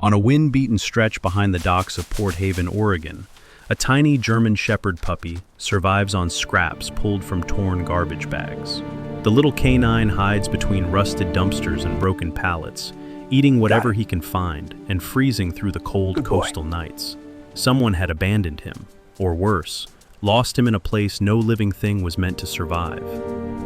On a wind-beaten stretch behind the docks of Port Haven, Oregon, a tiny German Shepherd puppy survives on scraps pulled from torn garbage bags. The little canine hides between rusted dumpsters and broken pallets, eating whatever he can find and freezing through the cold coastal nights. Someone had abandoned him, or worse, lost him in a place no living thing was meant to survive.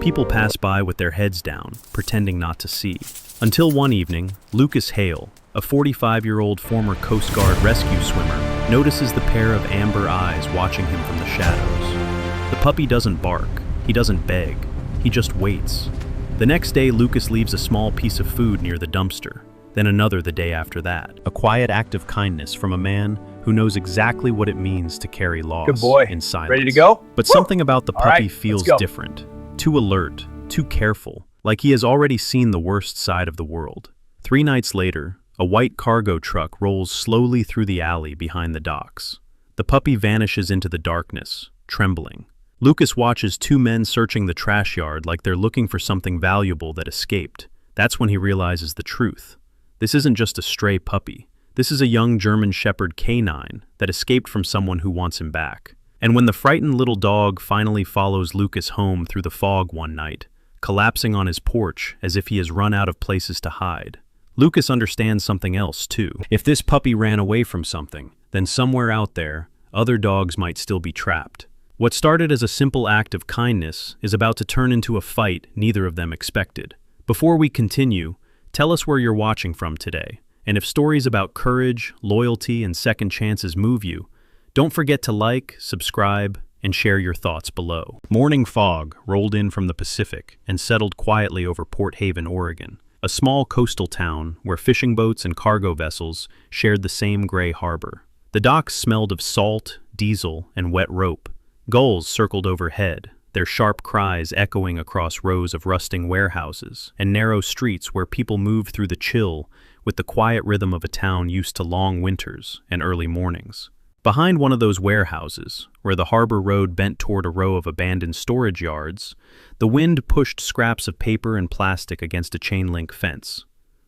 People pass by with their heads down, pretending not to see. Until one evening, Lucas Hale, a 45-year-old former Coast Guard rescue swimmer, notices the pair of amber eyes watching him from the shadows. The puppy doesn't bark, he doesn't beg, he just waits. The next day, Lucas leaves a small piece of food near the dumpster, then another the day after that. A quiet act of kindness from a man who knows exactly what it means to carry loss in silence. Ready to go? But something about the puppy feels different, too alert, too careful, like he has already seen the worst side of the world. 3 nights later, a white cargo truck rolls slowly through the alley behind the docks. The puppy vanishes into the darkness, trembling. Lucas watches 2 men searching the trash yard like they're looking for something valuable that escaped. That's when he realizes the truth. This isn't just a stray puppy. This is a young German Shepherd canine that escaped from someone who wants him back. And when the frightened little dog finally follows Lucas home through the fog one night, collapsing on his porch as if he has run out of places to hide, Lucas understands something else too. If this puppy ran away from something, then somewhere out there, other dogs might still be trapped. What started as a simple act of kindness is about to turn into a fight neither of them expected. Before we continue, tell us where you're watching from today, and if stories about courage, loyalty, and second chances move you, don't forget to like, subscribe, and share your thoughts below. Morning fog rolled in from the Pacific and settled quietly over Port Haven, Oregon, a small coastal town where fishing boats and cargo vessels shared the same gray harbor. The docks smelled of salt, diesel, and wet rope. Gulls circled overhead, their sharp cries echoing across rows of rusting warehouses and narrow streets where people moved through the chill with the quiet rhythm of a town used to long winters and early mornings. Behind one of those warehouses, where the harbor road bent toward a row of abandoned storage yards, the wind pushed scraps of paper and plastic against a chain-link fence.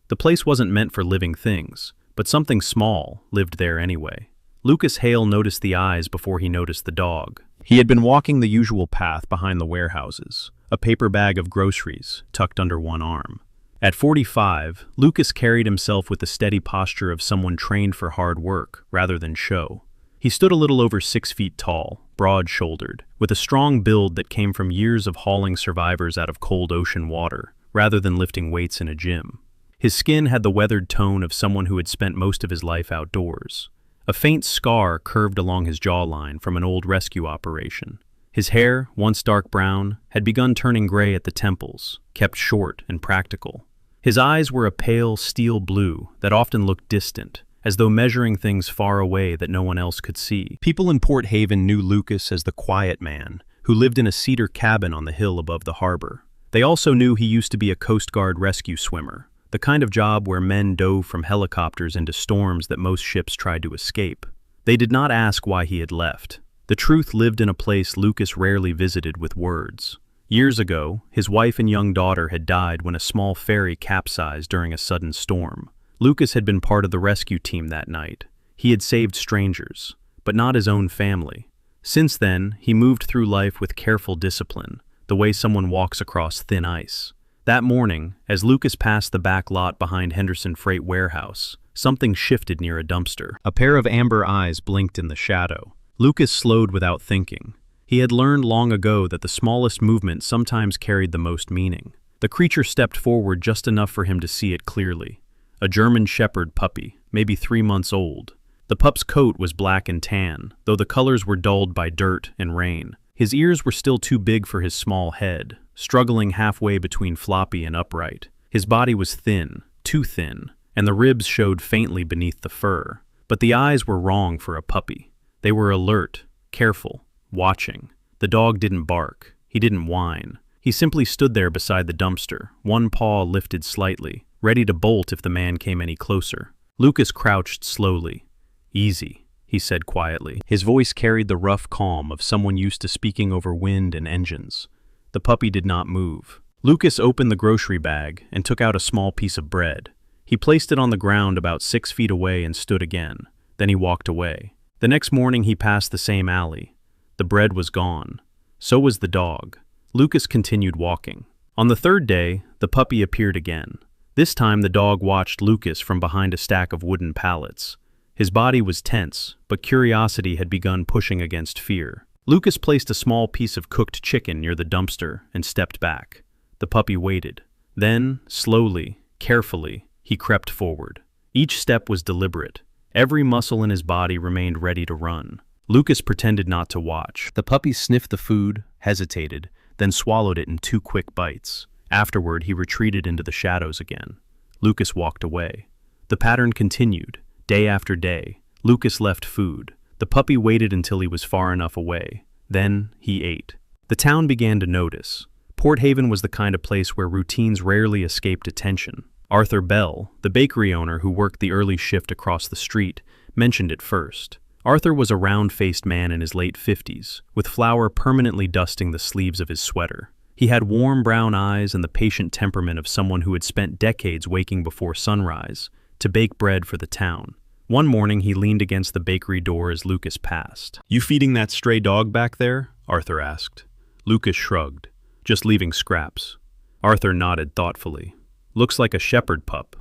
The place wasn't meant for living things, but something small lived there anyway. Lucas Hale noticed the eyes before he noticed the dog. He had been walking the usual path behind the warehouses, a paper bag of groceries tucked under one arm. At 45, Lucas carried himself with the steady posture of someone trained for hard work rather than show. He stood a little over 6 feet tall, broad-shouldered, with a strong build that came from years of hauling survivors out of cold ocean water, rather than lifting weights in a gym. His skin had the weathered tone of someone who had spent most of his life outdoors. A faint scar curved along his jawline from an old rescue operation. His hair, once dark brown, had begun turning gray at the temples, kept short and practical. His eyes were a pale steel blue that often looked distant, as though measuring things far away that no one else could see. People in Port Haven knew Lucas as the quiet man, who lived in a cedar cabin on the hill above the harbor. They also knew he used to be a Coast Guard rescue swimmer, the kind of job where men dove from helicopters into storms that most ships tried to escape. They did not ask why he had left. The truth lived in a place Lucas rarely visited with words. Years ago, his wife and young daughter had died when a small ferry capsized during a sudden storm. Lucas had been part of the rescue team that night. He had saved strangers, but not his own family. Since then, he moved through life with careful discipline, the way someone walks across thin ice. That morning, as Lucas passed the back lot behind Henderson Freight Warehouse, something shifted near a dumpster. A pair of amber eyes blinked in the shadow. Lucas slowed without thinking. He had learned long ago that the smallest movement sometimes carried the most meaning. The creature stepped forward just enough for him to see it clearly. A German Shepherd puppy, maybe 3 months old. The pup's coat was black and tan, though the colors were dulled by dirt and rain. His ears were still too big for his small head, struggling halfway between floppy and upright. His body was thin, too thin, and the ribs showed faintly beneath the fur. But the eyes were wrong for a puppy. They were alert, careful, watching. The dog didn't bark. He didn't whine. He simply stood there beside the dumpster, one paw lifted slightly, ready to bolt if the man came any closer. Lucas crouched slowly. "Easy," he said quietly. His voice carried the rough calm of someone used to speaking over wind and engines. The puppy did not move. Lucas opened the grocery bag and took out a small piece of bread. He placed it on the ground about 6 feet away and stood again. Then he walked away. The next morning he passed the same alley. The bread was gone. So was the dog. Lucas continued walking. On the third day, the puppy appeared again. This time the dog watched Lucas from behind a stack of wooden pallets. His body was tense, but curiosity had begun pushing against fear. Lucas placed a small piece of cooked chicken near the dumpster and stepped back. The puppy waited. Then, slowly, carefully, he crept forward. Each step was deliberate. Every muscle in his body remained ready to run. Lucas pretended not to watch. The puppy sniffed the food, hesitated, then swallowed it in 2 quick bites. Afterward, he retreated into the shadows again. Lucas walked away. The pattern continued. Day after day, Lucas left food. The puppy waited until he was far enough away. Then he ate. The town began to notice. Port Haven was the kind of place where routines rarely escaped attention. Arthur Bell, the bakery owner who worked the early shift across the street, mentioned it first. Arthur was a round-faced man in his late 50s, with flour permanently dusting the sleeves of his sweater. He had warm brown eyes and the patient temperament of someone who had spent decades waking before sunrise to bake bread for the town. One morning he leaned against the bakery door as Lucas passed. "You feeding that stray dog back there?" Arthur asked. Lucas shrugged. "Just leaving scraps." Arthur nodded thoughtfully. "Looks like a shepherd pup."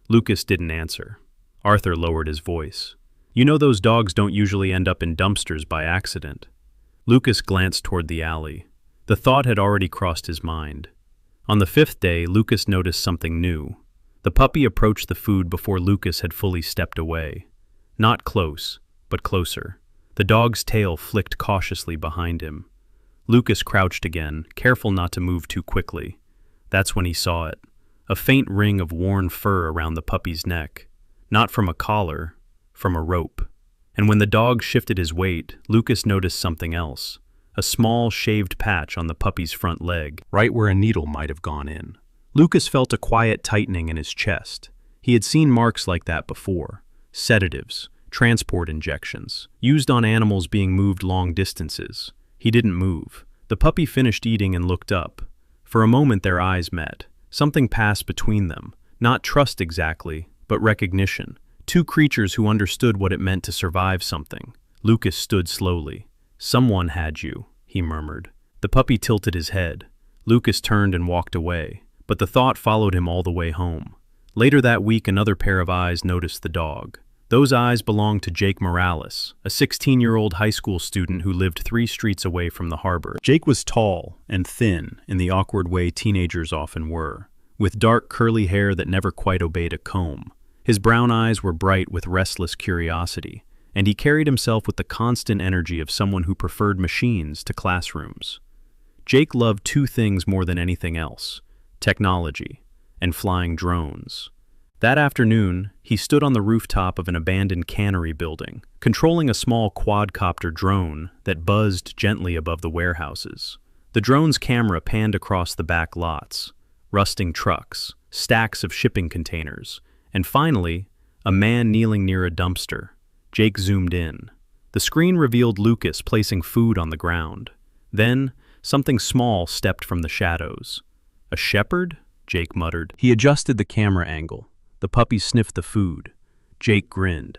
Lucas didn't answer. Arthur lowered his voice. "You know those dogs don't usually end up in dumpsters by accident." Lucas glanced toward the alley. The thought had already crossed his mind. On the 5th day, Lucas noticed something new. The puppy approached the food before Lucas had fully stepped away. Not close, but closer. The dog's tail flicked cautiously behind him. Lucas crouched again, careful not to move too quickly. That's when he saw it. A faint ring of worn fur around the puppy's neck. Not from a collar, from a rope. And when the dog shifted his weight, Lucas noticed something else. A small, shaved patch on the puppy's front leg, right where a needle might have gone in. Lucas felt a quiet tightening in his chest. He had seen marks like that before. Sedatives, transport injections, used on animals being moved long distances. He didn't move. The puppy finished eating and looked up. For a moment their eyes met. Something passed between them. Not trust exactly, but recognition. Two creatures who understood what it meant to survive something. Lucas stood slowly. "Someone had you," he murmured. The puppy tilted his head. Lucas turned and walked away, but the thought followed him all the way home. Later that week, another pair of eyes noticed the dog. Those eyes belonged to Jake Morales, a 16-year-old high school student who lived 3 streets away from the harbor. Jake was tall and thin in the awkward way teenagers often were, with dark curly hair that never quite obeyed a comb. His brown eyes were bright with restless curiosity, and he carried himself with the constant energy of someone who preferred machines to classrooms. Jake loved 2 things more than anything else: technology and flying drones. That afternoon, he stood on the rooftop of an abandoned cannery building, controlling a small quadcopter drone that buzzed gently above the warehouses. The drone's camera panned across the back lots, rusting trucks, stacks of shipping containers, and finally, a man kneeling near a dumpster. Jake zoomed in. The screen revealed Lucas placing food on the ground. Then, something small stepped from the shadows. "A shepherd?" Jake muttered. He adjusted the camera angle. The puppy sniffed the food. Jake grinned.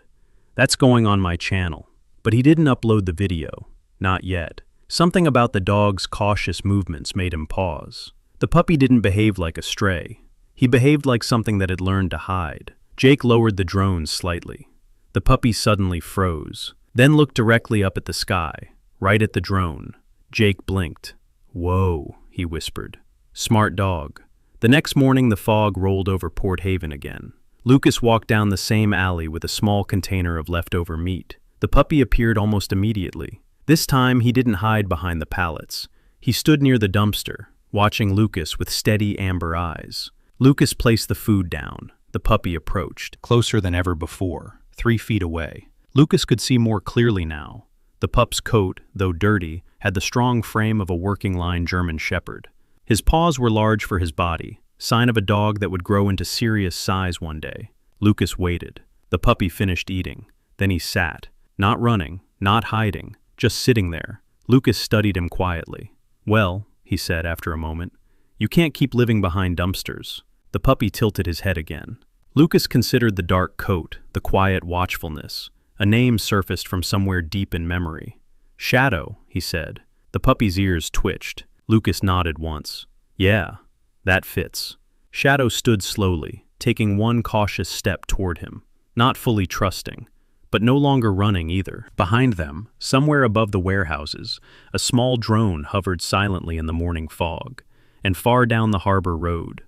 "That's going on my channel." But he didn't upload the video. Not yet. Something about the dog's cautious movements made him pause. The puppy didn't behave like a stray. He behaved like something that had learned to hide. Jake lowered the drone slightly. The puppy suddenly froze, then looked directly up at the sky, right at the drone. Jake blinked. "Whoa," he whispered. "Smart dog." The next morning, the fog rolled over Port Haven again. Lucas walked down the same alley with a small container of leftover meat. The puppy appeared almost immediately. This time, he didn't hide behind the pallets. He stood near the dumpster, watching Lucas with steady amber eyes. Lucas placed the food down. The puppy approached, closer than ever before, 3 feet away. Lucas could see more clearly now. The pup's coat, though dirty, had the strong frame of a working-line German shepherd. His paws were large for his body, sign of a dog that would grow into serious size one day. Lucas waited. The puppy finished eating. Then he sat, not running, not hiding, just sitting there. Lucas studied him quietly. "Well," he said after a moment, "you can't keep living behind dumpsters." The puppy tilted his head again. Lucas considered the dark coat, the quiet watchfulness. A name surfaced from somewhere deep in memory. Shadow, he said. The puppy's ears twitched. Lucas nodded once. Yeah, that fits. Shadow stood slowly, taking one cautious step toward him, not fully trusting, but no longer running either. Behind them, somewhere above the warehouses, a small drone hovered silently in the morning fog, and far down the harbor road,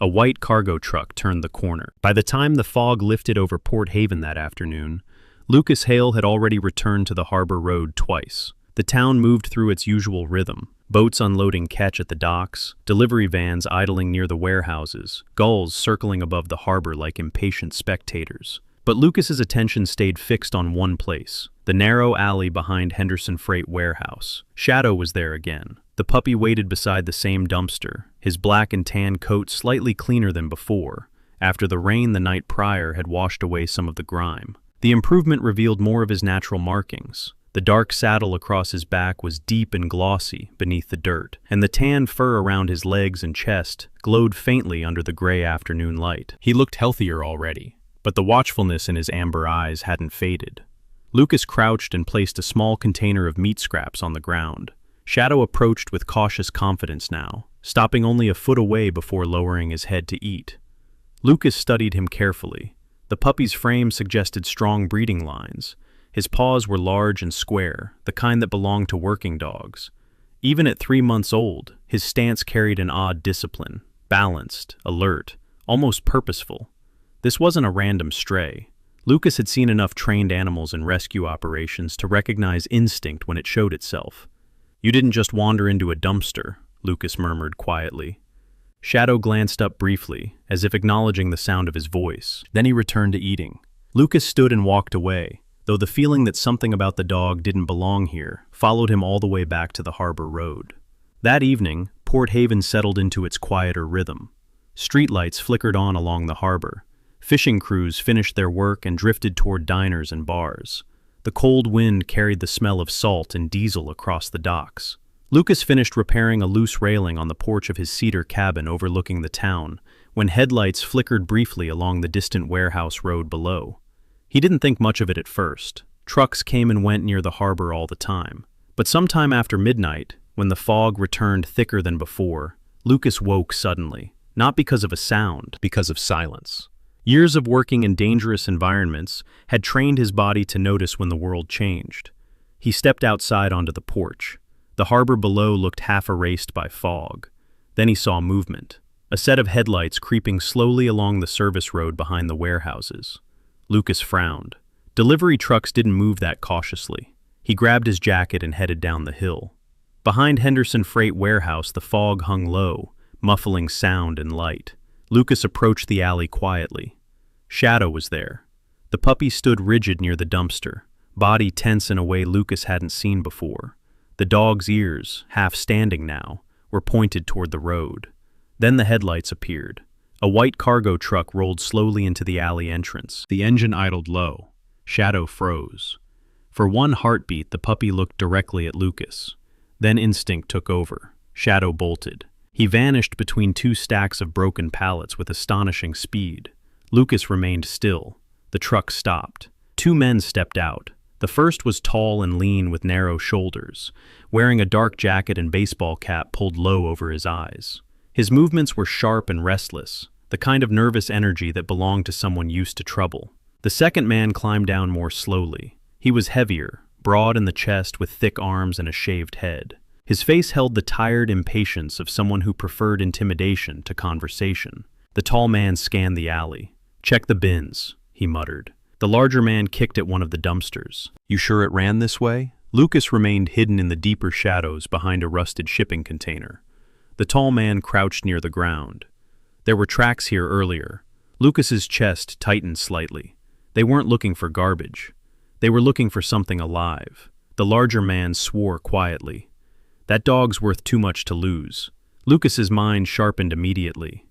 a white cargo truck turned the corner. By the time the fog lifted over Port Haven that afternoon, Lucas Hale had already returned to the harbor road twice. The town moved through its usual rhythm, boats unloading catch at the docks, delivery vans idling near the warehouses, gulls circling above the harbor like impatient spectators. But Lucas's attention stayed fixed on one place, the narrow alley behind Henderson Freight Warehouse. Shadow was there again. The puppy waited beside the same dumpster, his black and tan coat slightly cleaner than before, after the rain the night prior had washed away some of the grime. The improvement revealed more of his natural markings. The dark saddle across his back was deep and glossy beneath the dirt, and the tan fur around his legs and chest glowed faintly under the gray afternoon light. He looked healthier already, but the watchfulness in his amber eyes hadn't faded. Lucas crouched and placed a small container of meat scraps on the ground. Shadow approached with cautious confidence now, stopping only a foot away before lowering his head to eat. Lucas studied him carefully. The puppy's frame suggested strong breeding lines. His paws were large and square, the kind that belonged to working dogs. Even at 3 months old, his stance carried an odd discipline, balanced, alert, almost purposeful. This wasn't a random stray. Lucas had seen enough trained animals in rescue operations to recognize instinct when it showed itself. You didn't just wander into a dumpster, Lucas murmured quietly. Shadow glanced up briefly, as if acknowledging the sound of his voice. Then he returned to eating. Lucas stood and walked away, though the feeling that something about the dog didn't belong here followed him all the way back to the harbor road. That evening, Port Haven settled into its quieter rhythm. Streetlights flickered on along the harbor. Fishing crews finished their work and drifted toward diners and bars. The cold wind carried the smell of salt and diesel across the docks. Lucas finished repairing a loose railing on the porch of his cedar cabin overlooking the town when headlights flickered briefly along the distant warehouse road below. He didn't think much of it at first. Trucks came and went near the harbor all the time. But sometime after midnight, when the fog returned thicker than before, Lucas woke suddenly, not because of a sound, because of silence. Years of working in dangerous environments had trained his body to notice when the world changed. He stepped outside onto the porch. The harbor below looked half erased by fog. Then he saw movement, a set of headlights creeping slowly along the service road behind the warehouses. Lucas frowned. Delivery trucks didn't move that cautiously. He grabbed his jacket and headed down the hill. Behind Henderson Freight Warehouse, the fog hung low, muffling sound and light. Lucas approached the alley quietly. Shadow was there. The puppy stood rigid near the dumpster, body tense in a way Lucas hadn't seen before. The dog's ears, half standing now, were pointed toward the road. Then the headlights appeared. A white cargo truck rolled slowly into the alley entrance. The engine idled low. Shadow froze. For one heartbeat, the puppy looked directly at Lucas. Then instinct took over. Shadow bolted. He vanished between two stacks of broken pallets with astonishing speed. Lucas remained still. The truck stopped. 2 men stepped out. The first was tall and lean with narrow shoulders, wearing a dark jacket and baseball cap pulled low over his eyes. His movements were sharp and restless, the kind of nervous energy that belonged to someone used to trouble. The second man climbed down more slowly. He was heavier, broad in the chest with thick arms and a shaved head. His face held the tired impatience of someone who preferred intimidation to conversation. The tall man scanned the alley. "Check the bins," he muttered. The larger man kicked at one of the dumpsters. "You sure it ran this way?" Lucas remained hidden in the deeper shadows behind a rusted shipping container. The tall man crouched near the ground. "There were tracks here earlier." Lucas's chest tightened slightly. They weren't looking for garbage. They were looking for something alive. The larger man swore quietly. "That dog's worth too much to lose." Lucas's mind sharpened immediately.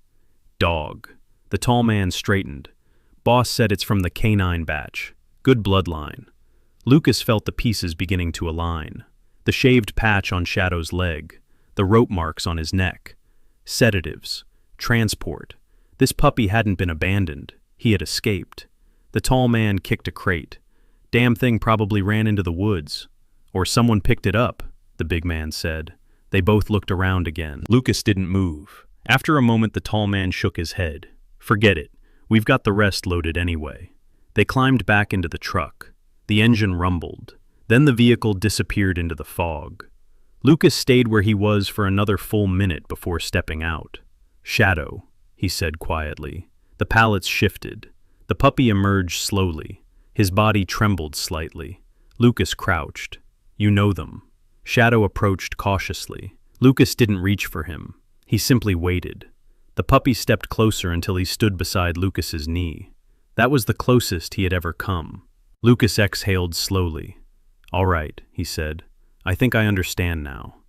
"Dog." The tall man straightened. "Boss said it's from the canine batch. Good bloodline." Lucas felt the pieces beginning to align. The shaved patch on Shadow's leg, the rope marks on his neck. Sedatives. Transport. This puppy hadn't been abandoned. He had escaped. The tall man kicked a crate. Damn thing probably ran into the woods. Or someone picked it up, the big man said. They both looked around again. Lucas didn't move. After a moment, the tall man shook his head. Forget it. We've got the rest loaded anyway. They climbed back into the truck. The engine rumbled. Then the vehicle disappeared into the fog. Lucas stayed where he was for another full minute before stepping out. "Shadow," he said quietly. The pallets shifted. The puppy emerged slowly. His body trembled slightly. Lucas crouched. "You know them." Shadow approached cautiously. Lucas didn't reach for him. He simply waited. The puppy stepped closer until he stood beside Lucas's knee. That was the closest he had ever come. Lucas exhaled slowly. "All right," he said. "I think I understand now."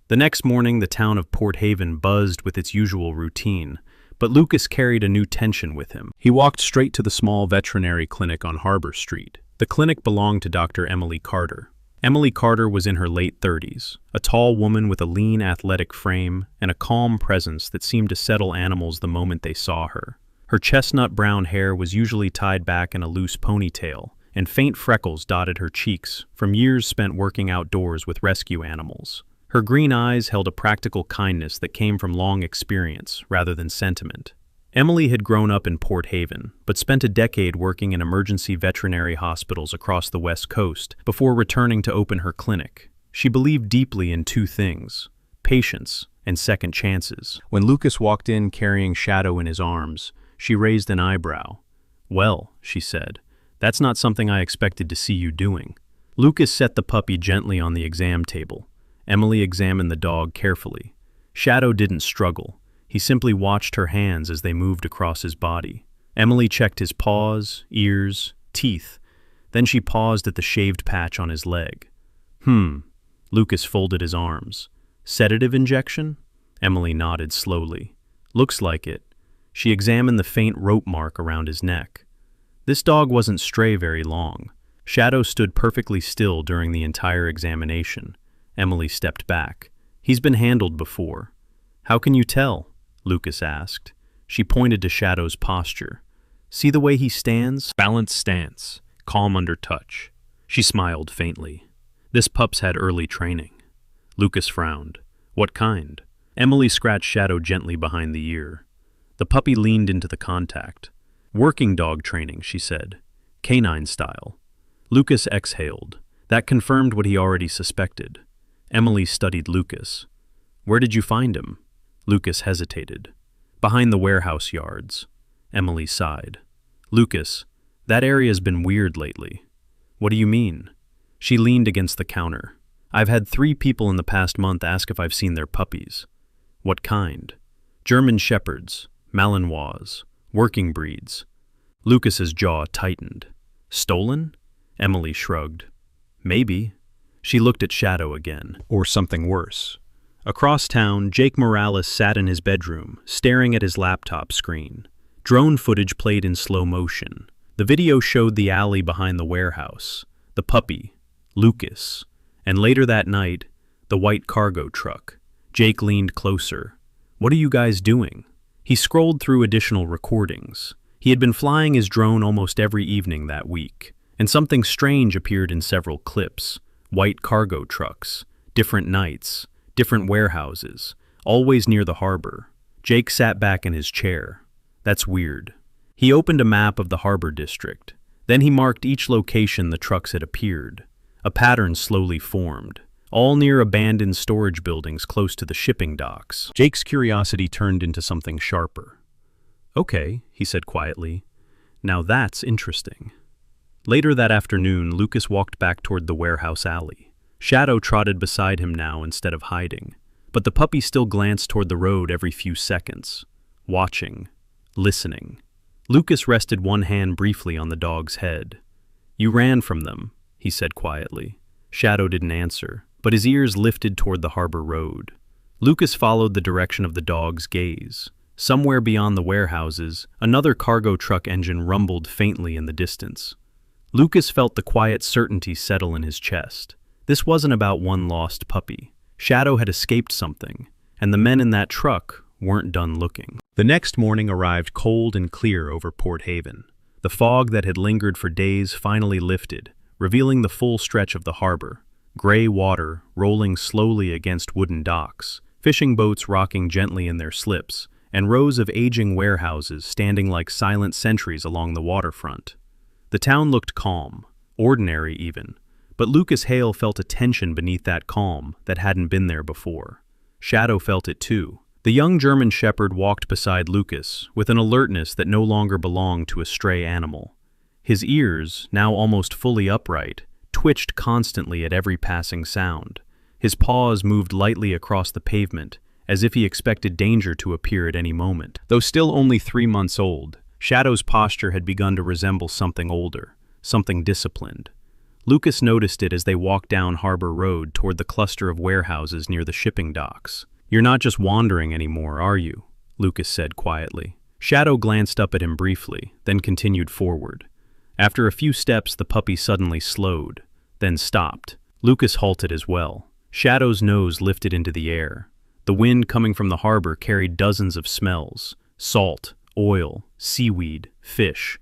The next morning, the town of Port Haven buzzed with its usual routine, but Lucas carried a new tension with him. He walked straight to the small veterinary clinic on Harbor Street. The clinic belonged to Dr. Emily Carter. Emily Carter was in her late 30s, a tall woman with a lean, athletic frame and a calm presence that seemed to settle animals the moment they saw her. Her chestnut brown hair was usually tied back in a loose ponytail, and faint freckles dotted her cheeks from years spent working outdoors with rescue animals. Her green eyes held a practical kindness that came from long experience rather than sentiment. Emily had grown up in Port Haven, but spent a decade working in emergency veterinary hospitals across the West Coast before returning to open her clinic. She believed deeply in two things: patience and second chances. When Lucas walked in carrying Shadow in his arms, she raised an eyebrow. "Well," she said, "that's not something I expected to see you doing." Lucas set the puppy gently on the exam table. Emily examined the dog carefully. Shadow didn't struggle. He simply watched her hands as they moved across his body. Emily checked his paws, ears, teeth. Then she paused at the shaved patch on his leg. Lucas folded his arms. "Sedative injection?" Emily nodded slowly. "Looks like it." She examined the faint rope mark around his neck. This dog wasn't stray very long. Shadow stood perfectly still during the entire examination. Emily stepped back. "He's been handled before." "How can you tell?" Lucas asked. She pointed to Shadow's posture. "See the way he stands? Balanced stance, calm under touch." She smiled faintly. "This pup's had early training." Lucas frowned. "What kind?" Emily scratched Shadow gently behind the ear. The puppy leaned into the contact. "Working dog training," she said. "Canine style." Lucas exhaled. That confirmed what he already suspected. Emily studied Lucas. "Where did you find him?" Lucas hesitated. "Behind the warehouse yards." Emily sighed. "Lucas, that area's been weird lately." "What do you mean?" She leaned against the counter. "I've had 3 people in the past month ask if I've seen their puppies." "What kind?" "German Shepherds, Malinois, working breeds." Lucas's jaw tightened. "Stolen?" Emily shrugged. "Maybe." She looked at Shadow again. "Or something worse." Across town, Jake Morales sat in his bedroom, staring at his laptop screen. Drone footage played in slow motion. The video showed the alley behind the warehouse, the puppy, Lucas, and later that night, the white cargo truck. Jake leaned closer. "What are you guys doing?" He scrolled through additional recordings. He had been flying his drone almost every evening that week, and something strange appeared in several clips. White cargo trucks, different nights, different warehouses, always near the harbor. Jake sat back in his chair. "That's weird." He opened a map of the harbor district. Then he marked each location the trucks had appeared. A pattern slowly formed, all near abandoned storage buildings close to the shipping docks. Jake's curiosity turned into something sharper. "Okay," he said quietly. "Now that's interesting." Later that afternoon, Lucas walked back toward the warehouse alley. Shadow trotted beside him now instead of hiding, but the puppy still glanced toward the road every few seconds, watching, listening. Lucas rested one hand briefly on the dog's head. "You ran from them," he said quietly. Shadow didn't answer, but his ears lifted toward the harbor road. Lucas followed the direction of the dog's gaze. Somewhere beyond the warehouses, another cargo truck engine rumbled faintly in the distance. Lucas felt the quiet certainty settle in his chest. This wasn't about one lost puppy. Shadow had escaped something, and the men in that truck weren't done looking. The next morning arrived cold and clear over Port Haven. The fog that had lingered for days finally lifted, revealing the full stretch of the harbor. Gray water rolling slowly against wooden docks, fishing boats rocking gently in their slips, and rows of aging warehouses standing like silent sentries along the waterfront. The town looked calm, ordinary even, but Lucas Hale felt a tension beneath that calm that hadn't been there before. Shadow felt it too. The young German shepherd walked beside Lucas with an alertness that no longer belonged to a stray animal. His ears, now almost fully upright, twitched constantly at every passing sound. His paws moved lightly across the pavement, as if he expected danger to appear at any moment. Though still only 3 months old, Shadow's posture had begun to resemble something older, something disciplined. Lucas noticed it as they walked down Harbor Road toward the cluster of warehouses near the shipping docks. "You're not just wandering anymore, are you?" Lucas said quietly. Shadow glanced up at him briefly, then continued forward. After a few steps, the puppy suddenly slowed, then stopped. Lucas halted as well. Shadow's nose lifted into the air. The wind coming from the harbor carried dozens of smells: salt, oil, seaweed, fish.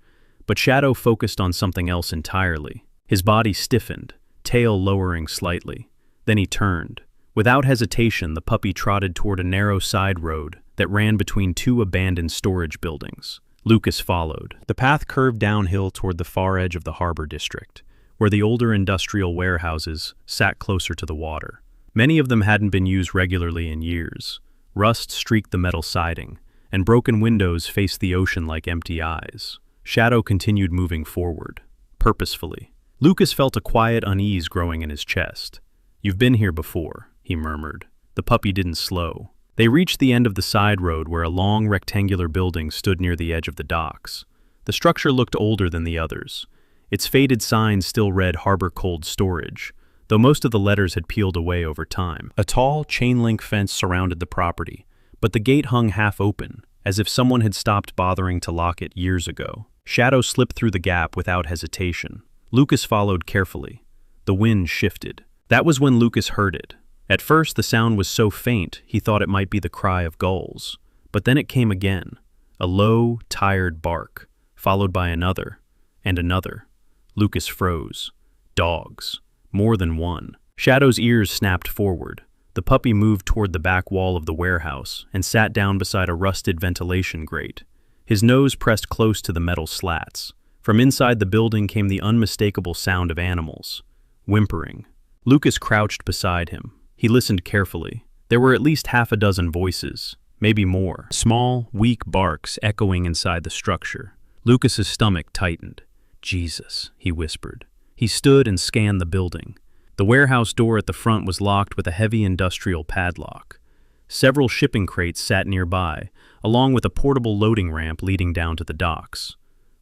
But Shadow focused on something else entirely. His body stiffened, tail lowering slightly. Then he turned. Without hesitation, the puppy trotted toward a narrow side road that ran between 2 abandoned storage buildings. Lucas followed. The path curved downhill toward the far edge of the harbor district, where the older industrial warehouses sat closer to the water. Many of them hadn't been used regularly in years. Rust streaked the metal siding, and broken windows faced the ocean like empty eyes. Shadow continued moving forward, purposefully. Lucas felt a quiet unease growing in his chest. "You've been here before," he murmured. The puppy didn't slow. They reached the end of the side road where a long rectangular building stood near the edge of the docks. The structure looked older than the others. Its faded sign still read Harbor Cold Storage, though most of the letters had peeled away over time. A tall, chain-link fence surrounded the property, but the gate hung half open, as if someone had stopped bothering to lock it years ago. Shadow slipped through the gap without hesitation. Lucas followed carefully. The wind shifted. That was when Lucas heard it. At first, the sound was so faint he thought it might be the cry of gulls. But then it came again, a low, tired bark, followed by another, and another. Lucas froze. Dogs. More than one. Shadow's ears snapped forward. The puppy moved toward the back wall of the warehouse and sat down beside a rusted ventilation grate. His nose pressed close to the metal slats. From inside the building came the unmistakable sound of animals, whimpering. Lucas crouched beside him. He listened carefully. There were at least half a dozen voices, maybe more. Small, weak barks echoing inside the structure. Lucas's stomach tightened. "Jesus," he whispered. He stood and scanned the building. The warehouse door at the front was locked with a heavy industrial padlock. Several shipping crates sat nearby, along with a portable loading ramp leading down to the docks.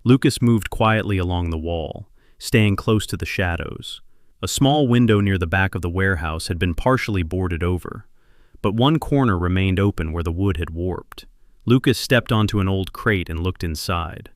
Lucas moved quietly along the wall, staying close to the shadows. A small window near the back of the warehouse had been partially boarded over, but one corner remained open where the wood had warped. Lucas stepped onto an old crate and looked inside.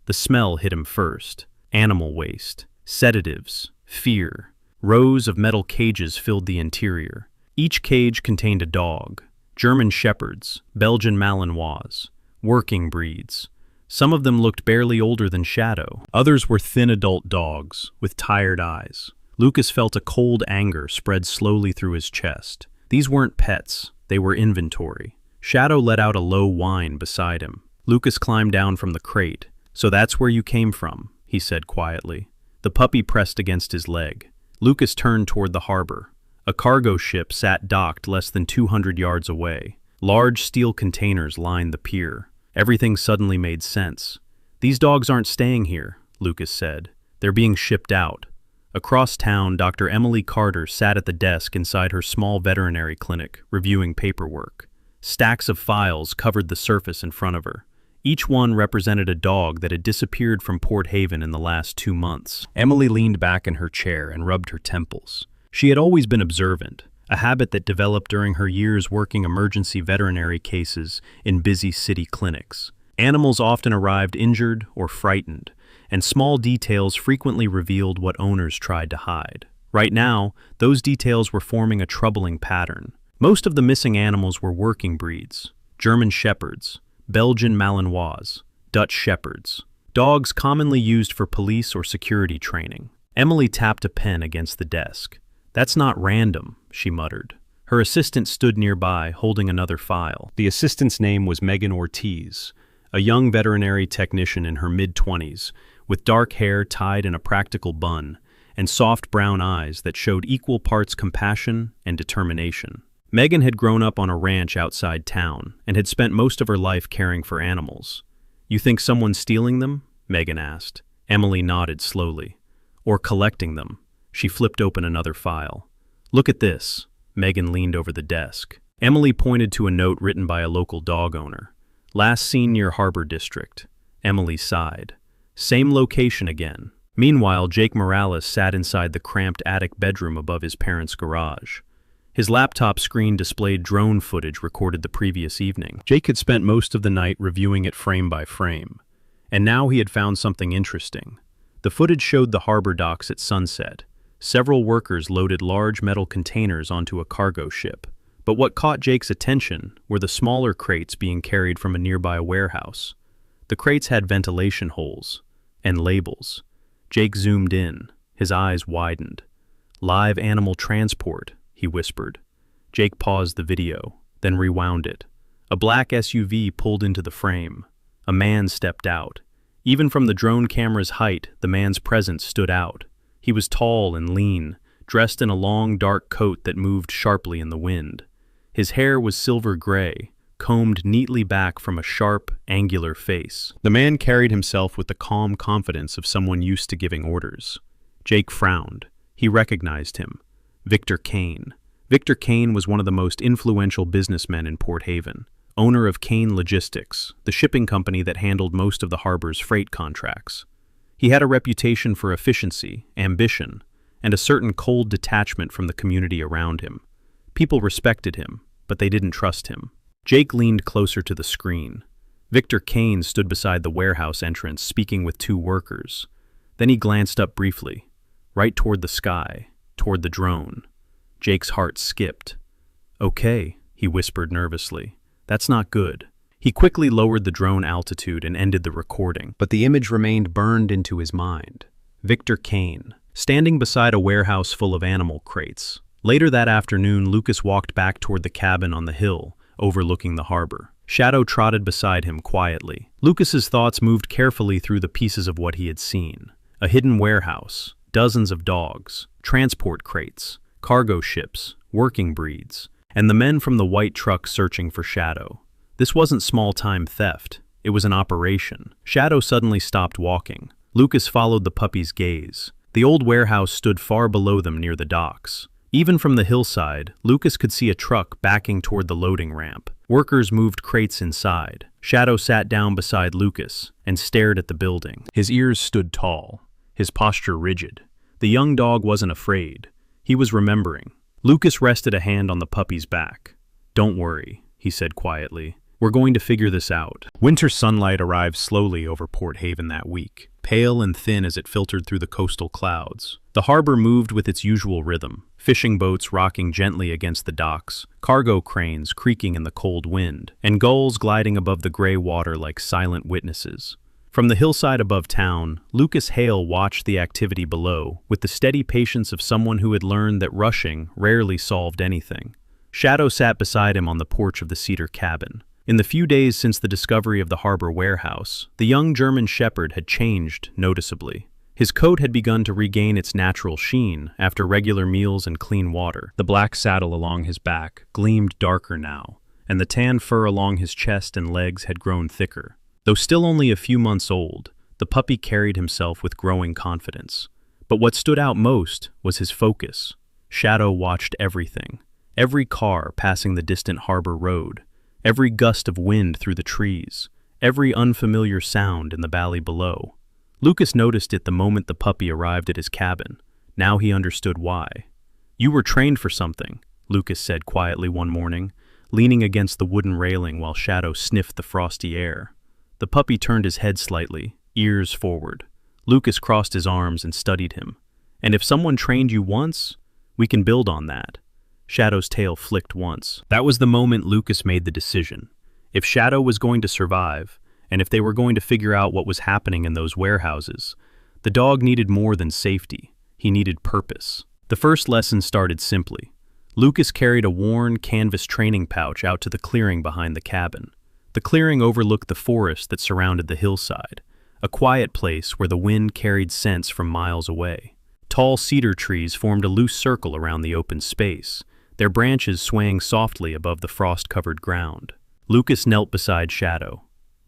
The smell hit him first. Animal waste, sedatives, fear. Rows of metal cages filled the interior. Each cage contained a dog. German shepherds, Belgian Malinois, working breeds. Some of them looked barely older than Shadow. Others were thin adult dogs, with tired eyes. Lucas felt a cold anger spread slowly through his chest. These weren't pets, they were inventory. Shadow let out a low whine beside him. Lucas climbed down from the crate. "So that's where you came from," he said quietly. The puppy pressed against his leg. Lucas turned toward the harbor. A cargo ship sat docked less than 200 yards away. Large steel containers lined the pier. Everything suddenly made sense. "These dogs aren't staying here," Lucas said. "They're being shipped out." Across town, Dr. Emily Carter sat at the desk inside her small veterinary clinic, reviewing paperwork. Stacks of files covered the surface in front of her. Each one represented a dog that had disappeared from Port Haven in the last 2 months. Emily leaned back in her chair and rubbed her temples. She had always been observant, a habit that developed during her years working emergency veterinary cases in busy city clinics. Animals often arrived injured or frightened, and small details frequently revealed what owners tried to hide. Right now, those details were forming a troubling pattern. Most of the missing animals were working breeds, German Shepherds, Belgian Malinois, Dutch Shepherds. Dogs commonly used for police or security training. Emily tapped a pen against the desk. "That's not random," she muttered. Her assistant stood nearby, holding another file. The assistant's name was Megan Ortiz, a young veterinary technician in her mid-20s, with dark hair tied in a practical bun and soft brown eyes that showed equal parts compassion and determination. Megan had grown up on a ranch outside town and had spent most of her life caring for animals. "You think someone's stealing them?" Megan asked. Emily nodded slowly. "Or collecting them." She flipped open another file. "Look at this." Megan leaned over the desk. Emily pointed to a note written by a local dog owner. "Last seen near Harbor District." Emily sighed. Same location again. Meanwhile, Jake Morales sat inside the cramped attic bedroom above his parents' garage. His laptop screen displayed drone footage recorded the previous evening. Jake had spent most of the night reviewing it frame by frame, and now he had found something interesting. The footage showed the harbor docks at sunset. Several workers loaded large metal containers onto a cargo ship. But what caught Jake's attention were the smaller crates being carried from a nearby warehouse. The crates had ventilation holes and labels. Jake zoomed in. His eyes widened. "Live animal transport," he whispered. Jake paused the video, then rewound it. A black SUV pulled into the frame. A man stepped out. Even from the drone camera's height, the man's presence stood out. He was tall and lean, dressed in a long, dark coat that moved sharply in the wind. His hair was silver gray, combed neatly back from a sharp, angular face. The man carried himself with the calm confidence of someone used to giving orders. Jake frowned. He recognized him. Victor Kane. Victor Kane was one of the most influential businessmen in Port Haven, owner of Kane Logistics, the shipping company that handled most of the harbor's freight contracts. He had a reputation for efficiency, ambition, and a certain cold detachment from the community around him. People respected him, but they didn't trust him. Jake leaned closer to the screen. Victor Kane stood beside the warehouse entrance, speaking with two workers. Then he glanced up briefly, right toward the sky, toward the drone. Jake's heart skipped. "Okay," he whispered nervously. "That's not good." He quickly lowered the drone altitude and ended the recording, but the image remained burned into his mind. Victor Kane, standing beside a warehouse full of animal crates. Later that afternoon, Lucas walked back toward the cabin on the hill, overlooking the harbor. Shadow trotted beside him quietly. Lucas's thoughts moved carefully through the pieces of what he had seen. A hidden warehouse, dozens of dogs, transport crates, cargo ships, working breeds, and the men from the white truck searching for Shadow. This wasn't small-time theft. It was an operation. Shadow suddenly stopped walking. Lucas followed the puppy's gaze. The old warehouse stood far below them near the docks. Even from the hillside, Lucas could see a truck backing toward the loading ramp. Workers moved crates inside. Shadow sat down beside Lucas and stared at the building. His ears stood tall, his posture rigid. The young dog wasn't afraid. He was remembering. Lucas rested a hand on the puppy's back. "Don't worry," he said quietly. "We're going to figure this out." Winter sunlight arrived slowly over Port Haven that week, pale and thin as it filtered through the coastal clouds. The harbor moved with its usual rhythm, fishing boats rocking gently against the docks, cargo cranes creaking in the cold wind, and gulls gliding above the gray water like silent witnesses. From the hillside above town, Lucas Hale watched the activity below with the steady patience of someone who had learned that rushing rarely solved anything. Shadow sat beside him on the porch of the cedar cabin. In the few days since the discovery of the harbor warehouse, the young German Shepherd had changed noticeably. His coat had begun to regain its natural sheen after regular meals and clean water. The black saddle along his back gleamed darker now, and the tan fur along his chest and legs had grown thicker. Though still only a few months old, the puppy carried himself with growing confidence. But what stood out most was his focus. Shadow watched everything. Every car passing the distant harbor road, every gust of wind through the trees, every unfamiliar sound in the valley below. Lucas noticed it the moment the puppy arrived at his cabin. Now he understood why. "You were trained for something," Lucas said quietly one morning, leaning against the wooden railing while Shadow sniffed the frosty air. The puppy turned his head slightly, ears forward. Lucas crossed his arms and studied him. "And if someone trained you once, we can build on that." Shadow's tail flicked once. That was the moment Lucas made the decision. If Shadow was going to survive, and if they were going to figure out what was happening in those warehouses, the dog needed more than safety. He needed purpose. The first lesson started simply. Lucas carried a worn canvas training pouch out to the clearing behind the cabin. The clearing overlooked the forest that surrounded the hillside, a quiet place where the wind carried scents from miles away. Tall cedar trees formed a loose circle around the open space, their branches swaying softly above the frost-covered ground. Lucas knelt beside Shadow.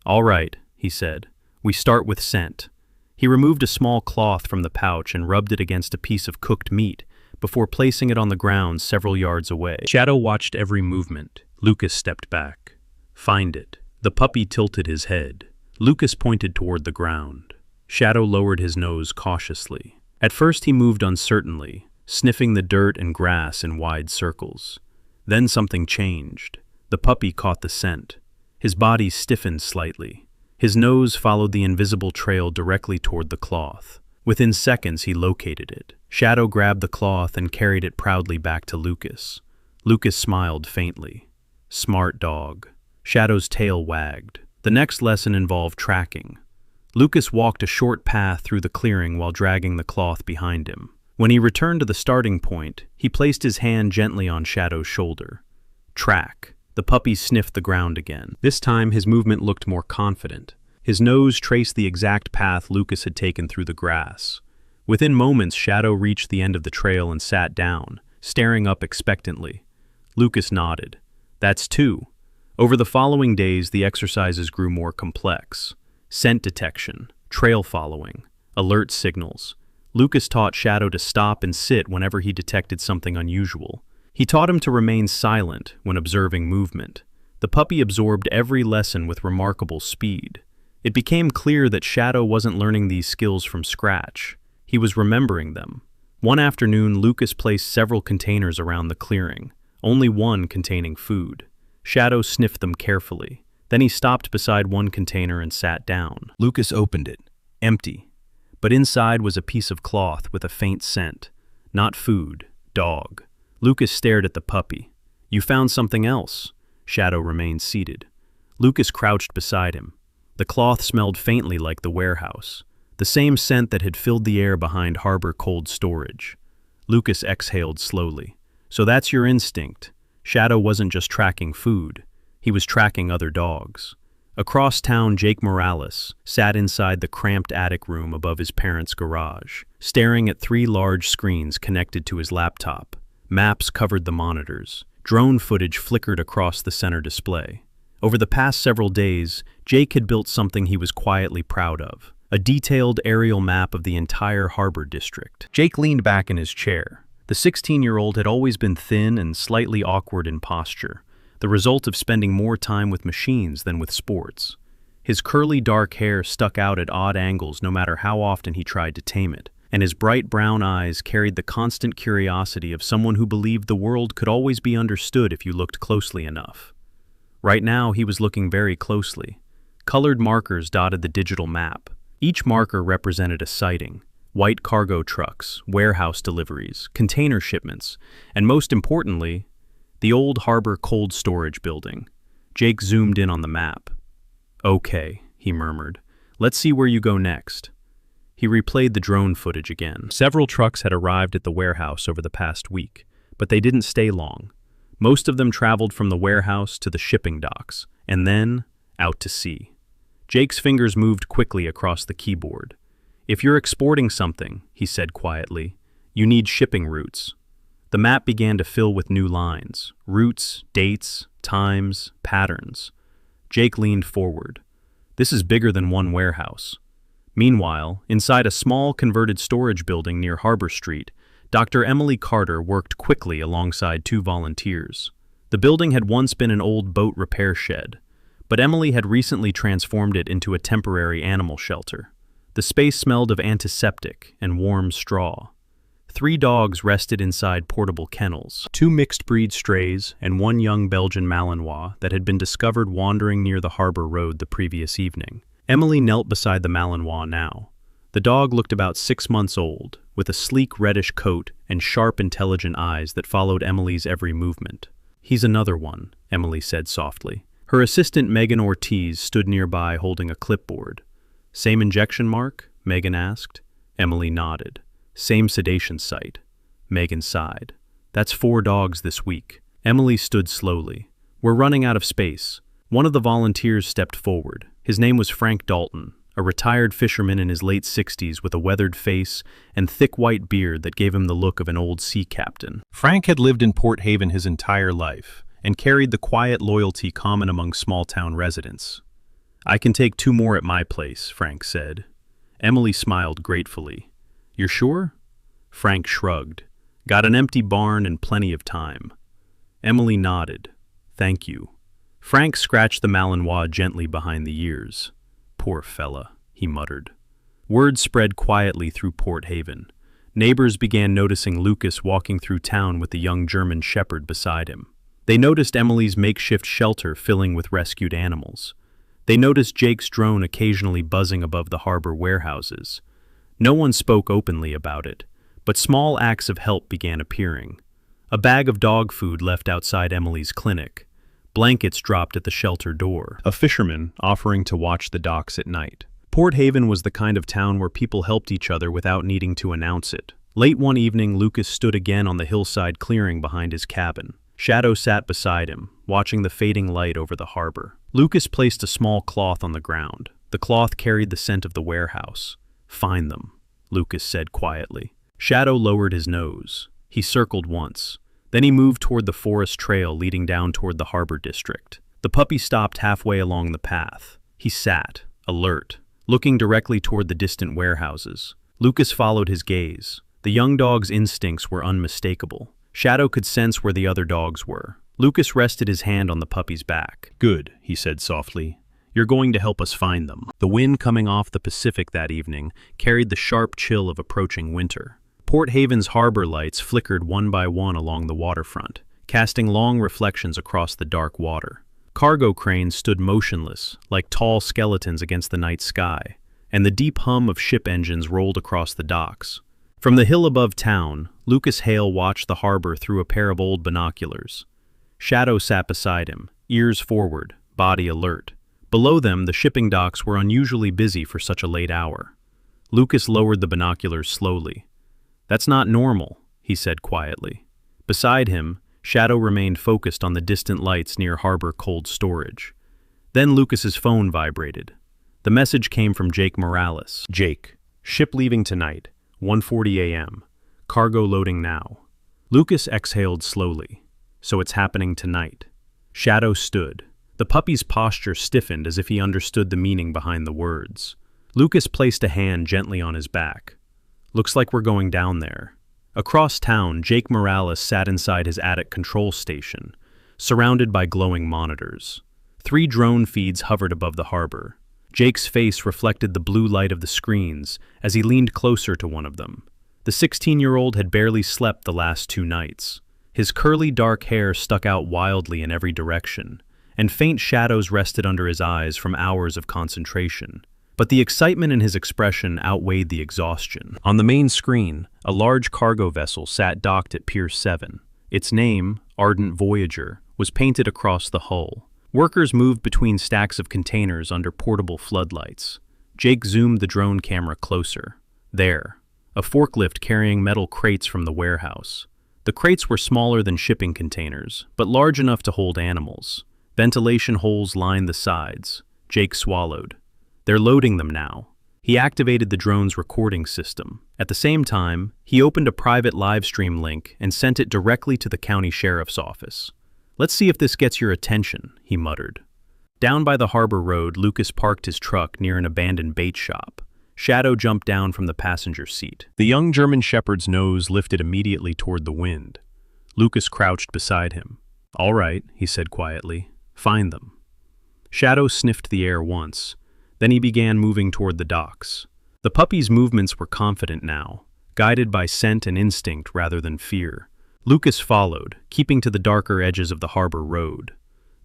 "All right," he said. "We start with scent." He removed a small cloth from the pouch and rubbed it against a piece of cooked meat before placing it on the ground several yards away. Shadow watched every movement. Lucas stepped back. "Find it." The puppy tilted his head. Lucas pointed toward the ground. Shadow lowered his nose cautiously. At first he moved uncertainly, sniffing the dirt and grass in wide circles. Then something changed. The puppy caught the scent. His body stiffened slightly. His nose followed the invisible trail directly toward the cloth. Within seconds he located it. Shadow grabbed the cloth and carried it proudly back to Lucas. Lucas smiled faintly. "Smart dog." Shadow's tail wagged. The next lesson involved tracking. Lucas walked a short path through the clearing while dragging the cloth behind him. When he returned to the starting point, he placed his hand gently on Shadow's shoulder. "Track." The puppy sniffed the ground again. This time his movement looked more confident. His nose traced the exact path Lucas had taken through the grass. Within moments, Shadow reached the end of the trail and sat down, staring up expectantly. Lucas nodded. "That's two." Over the following days, the exercises grew more complex. Scent detection, trail following, alert signals. Lucas taught Shadow to stop and sit whenever he detected something unusual. He taught him to remain silent when observing movement. The puppy absorbed every lesson with remarkable speed. It became clear that Shadow wasn't learning these skills from scratch. He was remembering them. One afternoon, Lucas placed several containers around the clearing, only one containing food. Shadow sniffed them carefully. Then he stopped beside one container and sat down. Lucas opened it. Empty. But inside was a piece of cloth with a faint scent. Not food, dog. Lucas stared at the puppy. "You found something else." Shadow remained seated. Lucas crouched beside him. The cloth smelled faintly like the warehouse, the same scent that had filled the air behind harbor cold storage. Lucas exhaled slowly. "So that's your instinct." Shadow wasn't just tracking food. He was tracking other dogs. Across town, Jake Morales sat inside the cramped attic room above his parents' garage, staring at three large screens connected to his laptop. Maps covered the monitors. Drone footage flickered across the center display. Over the past several days, Jake had built something he was quietly proud of, a detailed aerial map of the entire harbor district. Jake leaned back in his chair. The 16-year-old had always been thin and slightly awkward in posture, the result of spending more time with machines than with sports. His curly dark hair stuck out at odd angles no matter how often he tried to tame it, and his bright brown eyes carried the constant curiosity of someone who believed the world could always be understood if you looked closely enough. Right now, he was looking very closely. Colored markers dotted the digital map. Each marker represented a sighting: white cargo trucks, warehouse deliveries, container shipments, and most importantly, the old harbor cold storage building. Jake zoomed in on the map. "Okay," he murmured. "Let's see where you go next." He replayed the drone footage again. Several trucks had arrived at the warehouse over the past week, but they didn't stay long. Most of them traveled from the warehouse to the shipping docks, and then out to sea. Jake's fingers moved quickly across the keyboard. "If you're exporting something," he said quietly, "you need shipping routes." The map began to fill with new lines, routes, dates, times, patterns. Jake leaned forward. "This is bigger than one warehouse." Meanwhile, inside a small converted storage building near Harbor Street, Dr. Emily Carter worked quickly alongside two volunteers. The building had once been an old boat repair shed, but Emily had recently transformed it into a temporary animal shelter. The space smelled of antiseptic and warm straw. 3 dogs rested inside portable kennels, 2 mixed-breed strays and 1 young Belgian Malinois that had been discovered wandering near the harbor road the previous evening. Emily knelt beside the Malinois now. The dog looked about 6 months old, with a sleek reddish coat and sharp, intelligent eyes that followed Emily's every movement. "He's another one," Emily said softly. Her assistant Megan Ortiz stood nearby holding a clipboard. "Same injection mark?" Megan asked. Emily nodded. "Same sedation site." Megan sighed. "That's 4 dogs this week." Emily stood slowly. "We're running out of space." One of the volunteers stepped forward. His name was Frank Dalton, a retired fisherman in his late 60s with a weathered face and thick white beard that gave him the look of an old sea captain. Frank had lived in Port Haven his entire life and carried the quiet loyalty common among small-town residents. "I can take 2 more at my place," Frank said. Emily smiled gratefully. "You're sure?" Frank shrugged. "Got an empty barn and plenty of time." Emily nodded. "Thank you." Frank scratched the Malinois gently behind the ears. "Poor fella," he muttered. Word spread quietly through Port Haven. Neighbors began noticing Lucas walking through town with the young German shepherd beside him. They noticed Emily's makeshift shelter filling with rescued animals. They noticed Jake's drone occasionally buzzing above the harbor warehouses. No one spoke openly about it, but small acts of help began appearing. A bag of dog food left outside Emily's clinic. Blankets dropped at the shelter door. A fisherman offering to watch the docks at night. Port Haven was the kind of town where people helped each other without needing to announce it. Late one evening, Lucas stood again on the hillside clearing behind his cabin. Shadow sat beside him, watching the fading light over the harbor. Lucas placed a small cloth on the ground. The cloth carried the scent of the warehouse. "Find them," Lucas said quietly. Shadow lowered his nose. He circled once. Then he moved toward the forest trail leading down toward the harbor district. The puppy stopped halfway along the path. He sat, alert, looking directly toward the distant warehouses. Lucas followed his gaze. The young dog's instincts were unmistakable. Shadow could sense where the other dogs were. Lucas rested his hand on the puppy's back. "Good," he said softly. "You're going to help us find them." The wind coming off the Pacific that evening carried the sharp chill of approaching winter. Port Haven's harbor lights flickered one by one along the waterfront, casting long reflections across the dark water. Cargo cranes stood motionless, like tall skeletons against the night sky, and the deep hum of ship engines rolled across the docks. From the hill above town, Lucas Hale watched the harbor through a pair of old binoculars. Shadow sat beside him, ears forward, body alert. Below them, the shipping docks were unusually busy for such a late hour. Lucas lowered the binoculars slowly. "That's not normal," he said quietly. Beside him, Shadow remained focused on the distant lights near harbor cold storage. Then Lucas's phone vibrated. The message came from Jake Morales. "Jake, ship leaving tonight, 1:40 a.m. Cargo loading now." Lucas exhaled slowly. "So it's happening tonight." Shadow stood. The puppy's posture stiffened as if he understood the meaning behind the words. Lucas placed a hand gently on his back. "Looks like we're going down there." Across town, Jake Morales sat inside his attic control station, surrounded by glowing monitors. 3 drone feeds hovered above the harbor. Jake's face reflected the blue light of the screens as he leaned closer to one of them. The 16-year-old had barely slept the last 2 nights. His curly dark hair stuck out wildly in every direction, and faint shadows rested under his eyes from hours of concentration. But the excitement in his expression outweighed the exhaustion. On the main screen, a large cargo vessel sat docked at Pier 7. Its name, Ardent Voyager, was painted across the hull. Workers moved between stacks of containers under portable floodlights. Jake zoomed the drone camera closer. There, a forklift carrying metal crates from the warehouse. The crates were smaller than shipping containers, but large enough to hold animals. Ventilation holes lined the sides. Jake swallowed. "They're loading them now." He activated the drone's recording system. At the same time, he opened a private livestream link and sent it directly to the county sheriff's office. "Let's see if this gets your attention," he muttered. Down by the harbor road, Lucas parked his truck near an abandoned bait shop. Shadow jumped down from the passenger seat. The young German shepherd's nose lifted immediately toward the wind. Lucas crouched beside him. "All right," he said quietly. "Find them." Shadow sniffed the air once. Then he began moving toward the docks. The puppy's movements were confident now, guided by scent and instinct rather than fear. Lucas followed, keeping to the darker edges of the harbor road.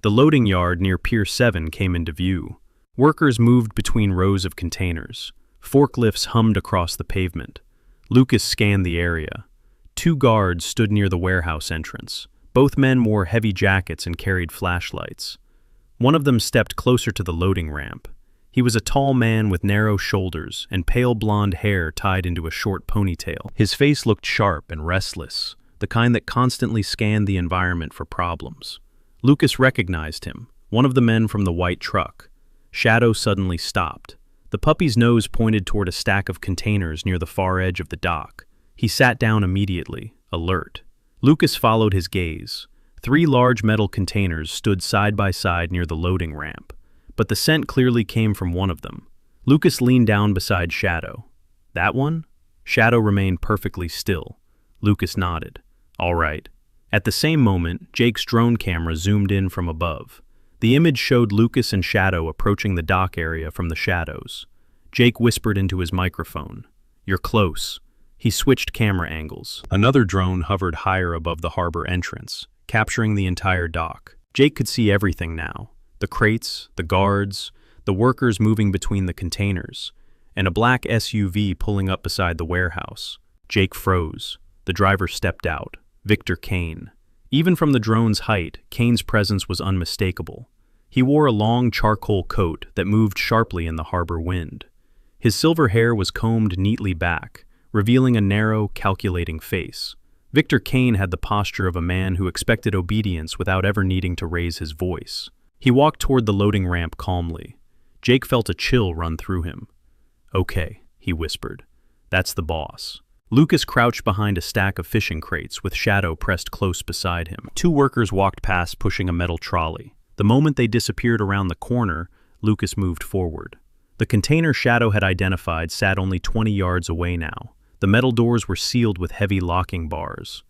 The loading yard near Pier 7 came into view. Workers moved between rows of containers. Forklifts hummed across the pavement. Lucas scanned the area. 2 guards stood near the warehouse entrance. Both men wore heavy jackets and carried flashlights. One of them stepped closer to the loading ramp. He was a tall man with narrow shoulders and pale blonde hair tied into a short ponytail. His face looked sharp and restless, the kind that constantly scanned the environment for problems. Lucas recognized him, one of the men from the white truck. Shadow suddenly stopped. The puppy's nose pointed toward a stack of containers near the far edge of the dock. He sat down immediately, alert. Lucas followed his gaze. 3 large metal containers stood side by side near the loading ramp, but the scent clearly came from one of them. Lucas leaned down beside Shadow. That one? Shadow remained perfectly still. Lucas nodded. All right. At the same moment, Jake's drone camera zoomed in from above. The image showed Lucas and Shadow approaching the dock area from the shadows. Jake whispered into his microphone. "You're close." He switched camera angles. Another drone hovered higher above the harbor entrance, capturing the entire dock. Jake could see everything now. The crates, the guards, the workers moving between the containers, and a black SUV pulling up beside the warehouse. Jake froze. The driver stepped out. Victor Kane. Even from the drone's height, Kane's presence was unmistakable. He wore a long charcoal coat that moved sharply in the harbor wind. His silver hair was combed neatly back, revealing a narrow, calculating face. Victor Kane had the posture of a man who expected obedience without ever needing to raise his voice. He walked toward the loading ramp calmly. Jake felt a chill run through him. "Okay," he whispered. "That's the boss." Lucas crouched behind a stack of fishing crates with Shadow pressed close beside him. 2 workers walked past pushing a metal trolley. The moment they disappeared around the corner, Lucas moved forward. The container Shadow had identified sat only 20 yards away now. The metal doors were sealed with heavy locking bars.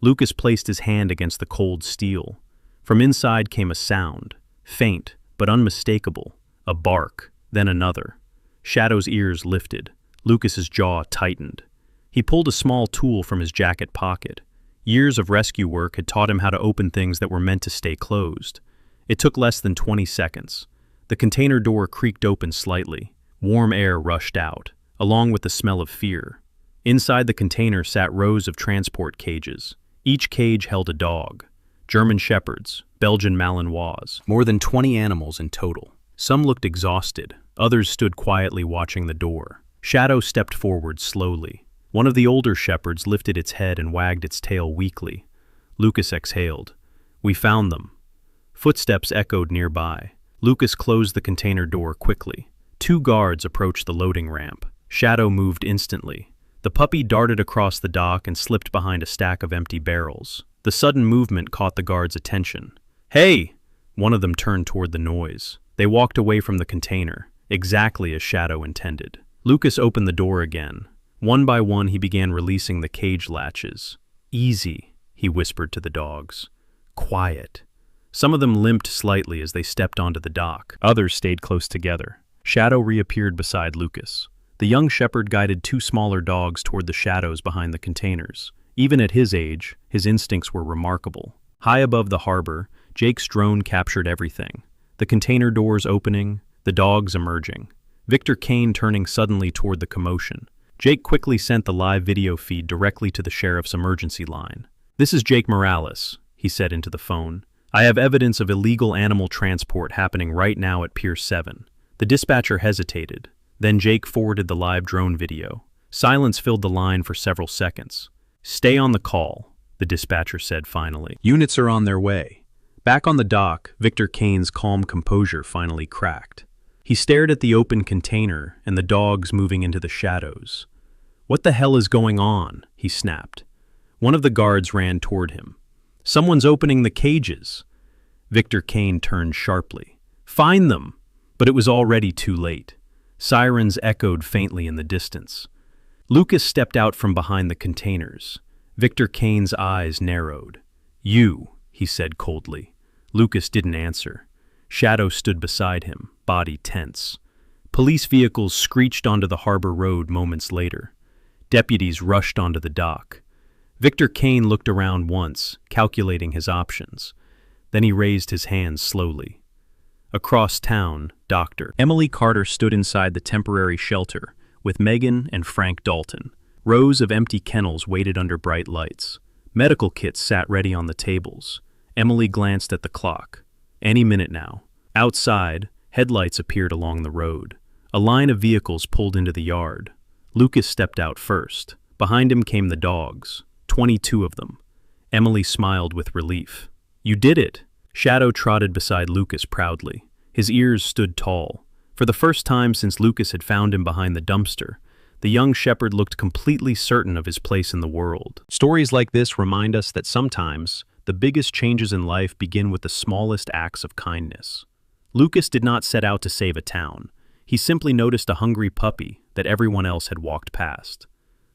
Lucas placed his hand against the cold steel. From inside came a sound, faint but unmistakable, a bark, then another. Shadow's ears lifted. Lucas's jaw tightened. He pulled a small tool from his jacket pocket. Years of rescue work had taught him how to open things that were meant to stay closed. It took less than 20 seconds. The container door creaked open slightly. Warm air rushed out, along with the smell of fear. Inside the container sat rows of transport cages. Each cage held a dog. German Shepherds, Belgian Malinois, more than 20 animals in total. Some looked exhausted. Others stood quietly watching the door. Shadow stepped forward slowly. One of the older shepherds lifted its head and wagged its tail weakly. Lucas exhaled. "We found them." Footsteps echoed nearby. Lucas closed the container door quickly. 2 guards approached the loading ramp. Shadow moved instantly. The puppy darted across the dock and slipped behind a stack of empty barrels. The sudden movement caught the guards' attention. "Hey!" One of them turned toward the noise. They walked away from the container, exactly as Shadow intended. Lucas opened the door again. One by one, he began releasing the cage latches. "Easy," he whispered to the dogs. "Quiet." Some of them limped slightly as they stepped onto the dock. Others stayed close together. Shadow reappeared beside Lucas. The young shepherd guided 2 smaller dogs toward the shadows behind the containers. Even at his age, his instincts were remarkable. High above the harbor, Jake's drone captured everything. The container doors opening, the dogs emerging. Victor Kane turning suddenly toward the commotion. Jake quickly sent the live video feed directly to the sheriff's emergency line. "This is Jake Morales," he said into the phone. "I have evidence of illegal animal transport happening right now at Pier 7. The dispatcher hesitated. Then Jake forwarded the live drone video. Silence filled the line for several seconds. "Stay on the call," the dispatcher said finally. "Units are on their way." Back on the dock, Victor Kane's calm composure finally cracked. He stared at the open container and the dogs moving into the shadows. "What the hell is going on?" he snapped. One of the guards ran toward him. "Someone's opening the cages." Victor Kane turned sharply. "Find them!" But it was already too late. Sirens echoed faintly in the distance. Lucas stepped out from behind the containers. Victor Kane's eyes narrowed. "You," he said coldly. Lucas didn't answer. Shadow stood beside him, body tense. Police vehicles screeched onto the harbor road moments later. Deputies rushed onto the dock. Victor Kane looked around once, calculating his options. Then he raised his hands slowly. Across town, Dr. Emily Carter stood inside the temporary shelter with Megan and Frank Dalton. Rows of empty kennels waited under bright lights. Medical kits sat ready on the tables. Emily glanced at the clock. Any minute now. Outside, headlights appeared along the road. A line of vehicles pulled into the yard. Lucas stepped out first. Behind him came the dogs, 22 of them. Emily smiled with relief. "You did it!" Shadow trotted beside Lucas proudly. His ears stood tall. For the first time since Lucas had found him behind the dumpster, the young shepherd looked completely certain of his place in the world. Stories like this remind us that sometimes the biggest changes in life begin with the smallest acts of kindness. Lucas did not set out to save a town. He simply noticed a hungry puppy that everyone else had walked past.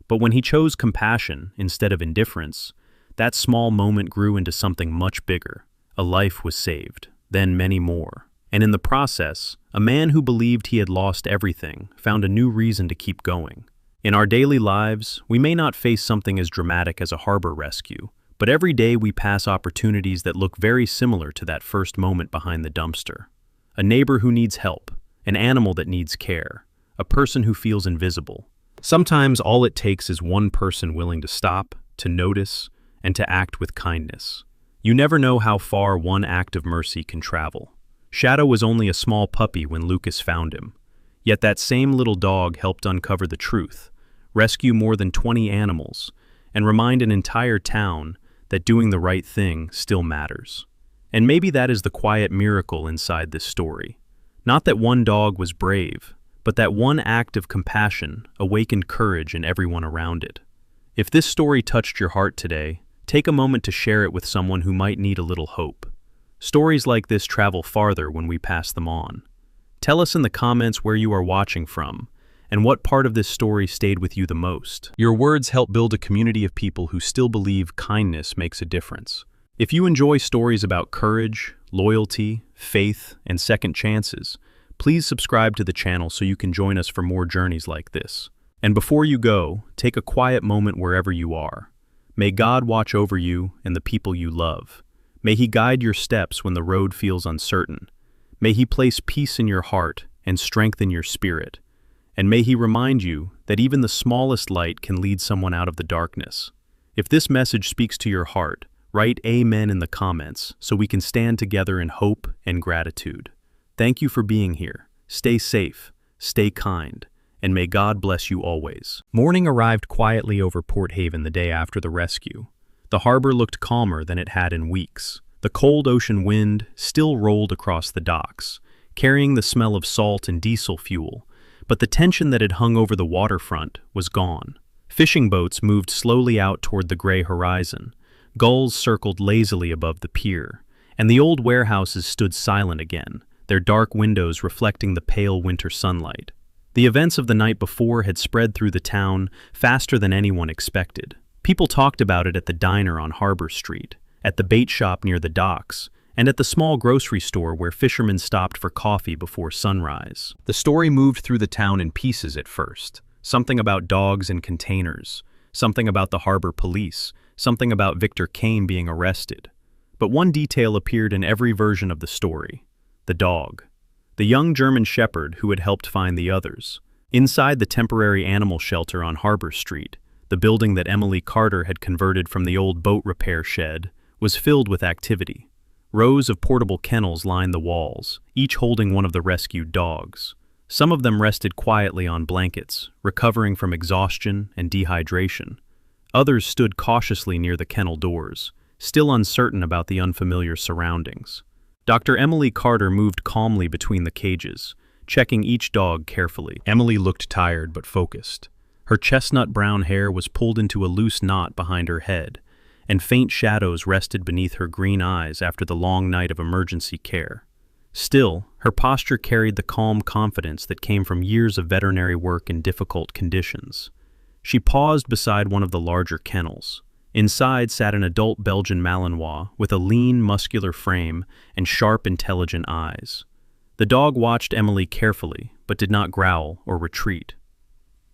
But when he chose compassion instead of indifference, that small moment grew into something much bigger. A life was saved, then many more. And in the process, a man who believed he had lost everything found a new reason to keep going. In our daily lives, we may not face something as dramatic as a harbor rescue, but every day we pass opportunities that look very similar to that first moment behind the dumpster. A neighbor who needs help, an animal that needs care, a person who feels invisible. Sometimes all it takes is one person willing to stop, to notice, and to act with kindness. You never know how far one act of mercy can travel. Shadow was only a small puppy when Lucas found him. Yet that same little dog helped uncover the truth, rescue more than 20 animals, and remind an entire town that doing the right thing still matters. And maybe that is the quiet miracle inside this story. Not that one dog was brave, but that one act of compassion awakened courage in everyone around it. If this story touched your heart today, take a moment to share it with someone who might need a little hope. Stories like this travel farther when we pass them on. Tell us in the comments where you are watching from, and what part of this story stayed with you the most. Your words help build a community of people who still believe kindness makes a difference. If you enjoy stories about courage, loyalty, faith, and second chances, please subscribe to the channel so you can join us for more journeys like this. And before you go, take a quiet moment wherever you are. May God watch over you and the people you love. May He guide your steps when the road feels uncertain. May He place peace in your heart and strengthen your spirit. And may He remind you that even the smallest light can lead someone out of the darkness. If this message speaks to your heart, write Amen in the comments so we can stand together in hope and gratitude. Thank you for being here. Stay safe, stay kind, and may God bless you always. Morning arrived quietly over Port Haven the day after the rescue. The harbor looked calmer than it had in weeks. The cold ocean wind still rolled across the docks, carrying the smell of salt and diesel fuel, but the tension that had hung over the waterfront was gone. Fishing boats moved slowly out toward the gray horizon. Gulls circled lazily above the pier, and the old warehouses stood silent again, their dark windows reflecting the pale winter sunlight. The events of the night before had spread through the town faster than anyone expected. People talked about it at the diner on Harbor Street, at the bait shop near the docks, and at the small grocery store where fishermen stopped for coffee before sunrise. The story moved through the town in pieces at first. Something about dogs and containers, something about the harbor police, something about Victor Kane being arrested. But one detail appeared in every version of the story: the dog. The young German shepherd who had helped find the others. Inside the temporary animal shelter on Harbor Street, the building that Emily Carter had converted from the old boat repair shed was filled with activity. Rows of portable kennels lined the walls, each holding one of the rescued dogs. Some of them rested quietly on blankets, recovering from exhaustion and dehydration. Others stood cautiously near the kennel doors, still uncertain about the unfamiliar surroundings. Dr. Emily Carter moved calmly between the cages, checking each dog carefully. Emily looked tired but focused. Her chestnut brown hair was pulled into a loose knot behind her head, and faint shadows rested beneath her green eyes after the long night of emergency care. Still, her posture carried the calm confidence that came from years of veterinary work in difficult conditions. She paused beside one of the larger kennels. Inside sat an adult Belgian Malinois with a lean, muscular frame and sharp, intelligent eyes. The dog watched Emily carefully, but did not growl or retreat.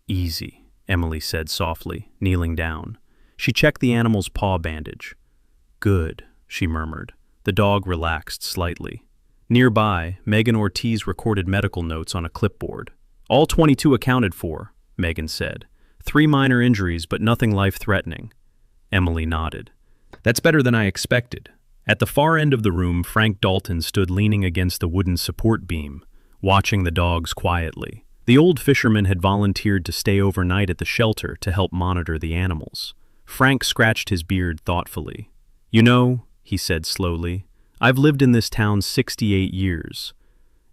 "Easy," Emily said softly, kneeling down. She checked the animal's paw bandage. "Good," she murmured. The dog relaxed slightly. Nearby, Megan Ortiz recorded medical notes on a clipboard. "All 22 accounted for," Megan said. 3 minor injuries, but nothing life-threatening." Emily nodded. "That's better than I expected." At the far end of the room, Frank Dalton stood leaning against the wooden support beam, watching the dogs quietly. The old fisherman had volunteered to stay overnight at the shelter to help monitor the animals. Frank scratched his beard thoughtfully. "You know," he said slowly, "I've lived in this town 68 years.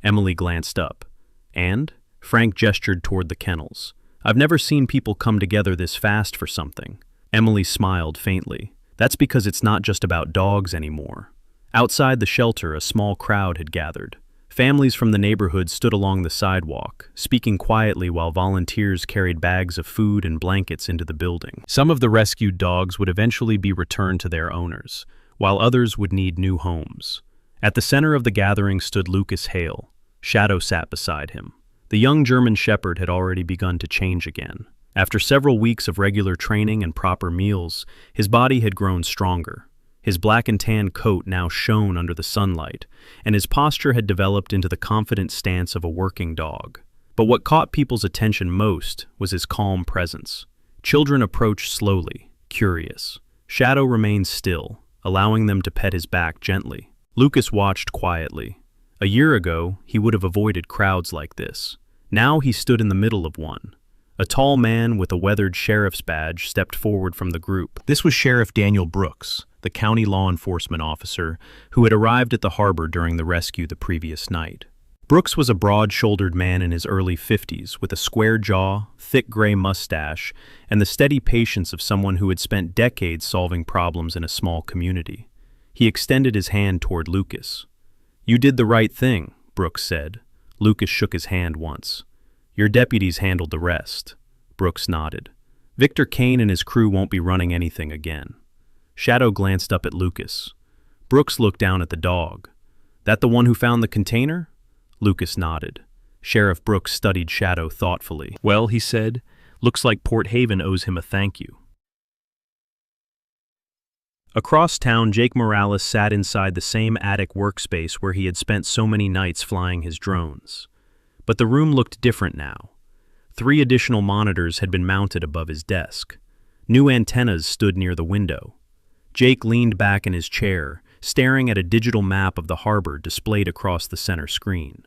Emily glanced up. "And?" Frank gestured toward the kennels. "I've never seen people come together this fast for something." Emily smiled faintly. "That's because it's not just about dogs anymore." Outside the shelter, a small crowd had gathered. Families from the neighborhood stood along the sidewalk, speaking quietly while volunteers carried bags of food and blankets into the building. Some of the rescued dogs would eventually be returned to their owners, while others would need new homes. At the center of the gathering stood Lucas Hale. Shadow sat beside him. The young German shepherd had already begun to change again. After several weeks of regular training and proper meals, his body had grown stronger. His black and tan coat now shone under the sunlight, and his posture had developed into the confident stance of a working dog. But what caught people's attention most was his calm presence. Children approached slowly, curious. Shadow remained still, allowing them to pet his back gently. Lucas watched quietly. A year ago, he would have avoided crowds like this. Now he stood in the middle of one. A tall man with a weathered sheriff's badge stepped forward from the group. This was Sheriff Daniel Brooks, the county law enforcement officer who had arrived at the harbor during the rescue the previous night. Brooks was a broad-shouldered man in his early 50s with a square jaw, thick gray mustache, and the steady patience of someone who had spent decades solving problems in a small community. He extended his hand toward Lucas. "You did the right thing," Brooks said. Lucas shook his hand once. "Your deputies handled the rest." Brooks nodded. "Victor Kane and his crew won't be running anything again." Shadow glanced up at Lucas. Brooks looked down at the dog. "That the one who found the container?" Lucas nodded. Sheriff Brooks studied Shadow thoughtfully. "Well," he said, "looks like Port Haven owes him a thank you." Across town, Jake Morales sat inside the same attic workspace where he had spent so many nights flying his drones. But the room looked different now. 3 additional monitors had been mounted above his desk. New antennas stood near the window. Jake leaned back in his chair, staring at a digital map of the harbor displayed across the center screen.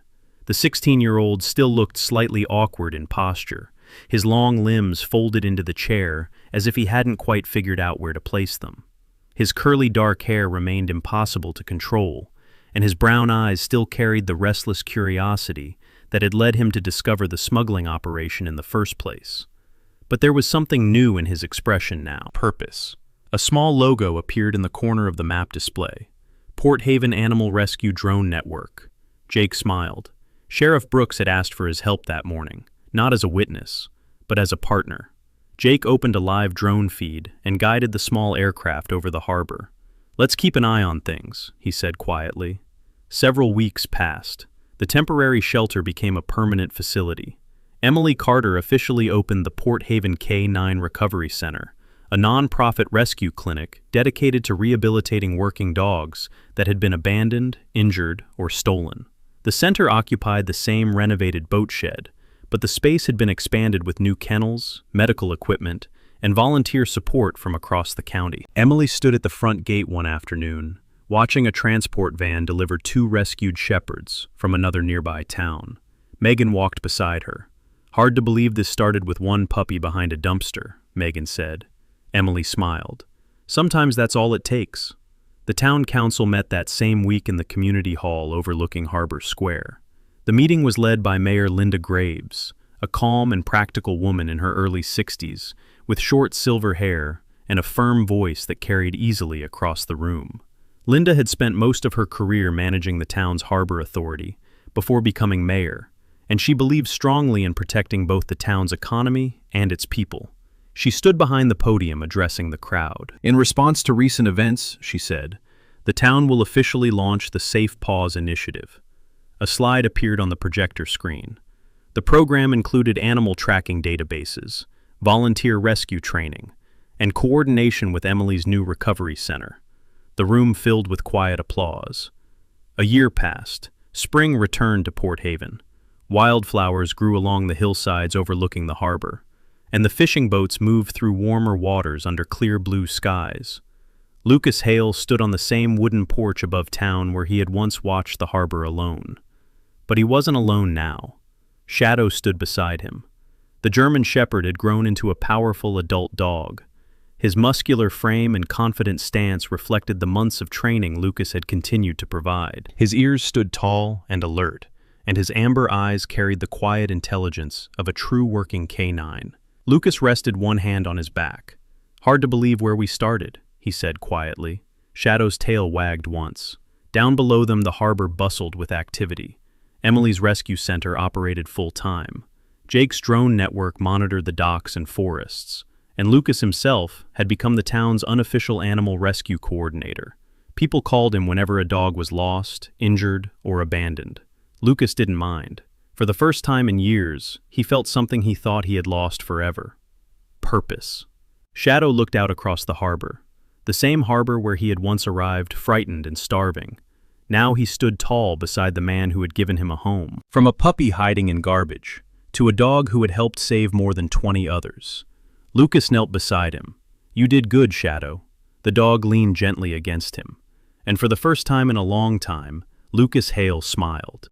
The 16-year-old still looked slightly awkward in posture, his long limbs folded into the chair as if he hadn't quite figured out where to place them. His curly dark hair remained impossible to control, and his brown eyes still carried the restless curiosity that had led him to discover the smuggling operation in the first place. But there was something new in his expression now. Purpose. A small logo appeared in the corner of the map display. Port Haven Animal Rescue Drone Network. Jake smiled. Sheriff Brooks had asked for his help that morning, not as a witness, but as a partner. Jake opened a live drone feed and guided the small aircraft over the harbor. "Let's keep an eye on things," he said quietly. Several weeks passed. The temporary shelter became a permanent facility. Emily Carter officially opened the Port Haven K-9 Recovery Center, a non-profit rescue clinic dedicated to rehabilitating working dogs that had been abandoned, injured, or stolen. The center occupied the same renovated boat shed, but the space had been expanded with new kennels, medical equipment, and volunteer support from across the county. Emily stood at the front gate one afternoon, watching a transport van deliver 2 rescued shepherds from another nearby town. Megan walked beside her. "Hard to believe this started with one puppy behind a dumpster," Megan said. Emily smiled. "Sometimes that's all it takes." The town council met that same week in the community hall overlooking Harbor Square. The meeting was led by Mayor Linda Graves, a calm and practical woman in her early 60s, with short silver hair and a firm voice that carried easily across the room. Linda had spent most of her career managing the town's harbor authority before becoming mayor, and she believed strongly in protecting both the town's economy and its people. She stood behind the podium addressing the crowd. "In response to recent events," she said, "the town will officially launch the Safe Paws initiative." A slide appeared on the projector screen. The program included animal tracking databases, volunteer rescue training, and coordination with Emily's new recovery center. The room filled with quiet applause. A year passed. Spring returned to Port Haven. Wildflowers grew along the hillsides overlooking the harbor, and the fishing boats moved through warmer waters under clear blue skies. Lucas Hale stood on the same wooden porch above town where he had once watched the harbor alone. But he wasn't alone now. Shadow stood beside him. The German Shepherd had grown into a powerful adult dog. His muscular frame and confident stance reflected the months of training Lucas had continued to provide. His ears stood tall and alert, and his amber eyes carried the quiet intelligence of a true working canine. Lucas rested one hand on his back. "Hard to believe where we started," he said quietly. Shadow's tail wagged once. Down below them the harbor bustled with activity. Emily's rescue center operated full-time. Jake's drone network monitored the docks and forests, and Lucas himself had become the town's unofficial animal rescue coordinator. People called him whenever a dog was lost, injured, or abandoned. Lucas didn't mind. For the first time in years, he felt something he thought he had lost forever: purpose. Shadow looked out across the harbor, the same harbor where he had once arrived frightened and starving. Now he stood tall beside the man who had given him a home. From a puppy hiding in garbage to a dog who had helped save more than 20 others. Lucas knelt beside him. "You did good, Shadow." The dog leaned gently against him. And for the first time in a long time, Lucas Hale smiled.